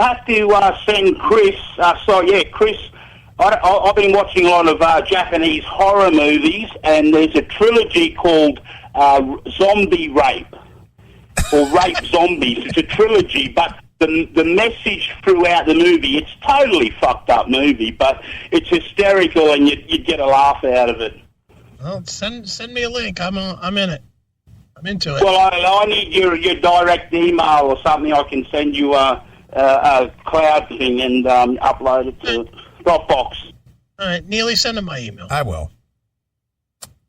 have to send Chris. Chris. I've been watching a lot of Japanese horror movies, and there's a trilogy called Zombie Rape, or Rape Zombies. It's a trilogy, but the message throughout the movie, it's totally fucked up movie, but it's hysterical, and you'd get a laugh out of it. Well, send me a link. I'm in it. I'm into it. Well, I need your direct email or something. I can send you a cloud thing and upload it to Dropbox. All right, Neely, send him my email. I will.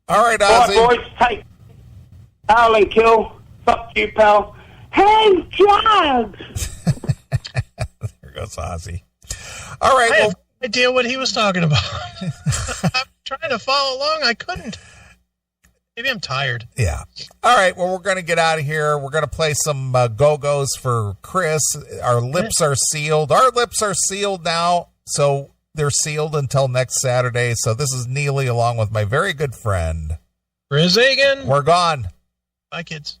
All right, Ozzy. All right, boys, take Hail and kill. Fuck you, pal. Hey, drugs! There goes Ozzy. All right. I have no idea what he was talking about. I'm trying to follow along. I couldn't. Maybe I'm tired. Yeah. All right. Well, we're going to get out of here. We're going to play some Go-Go's for Chris. Our lips are sealed. Our lips are sealed now, so they're sealed until next Saturday. So this is Neely along with my very good friend Chris Hagan. We're gone. Bye, kids.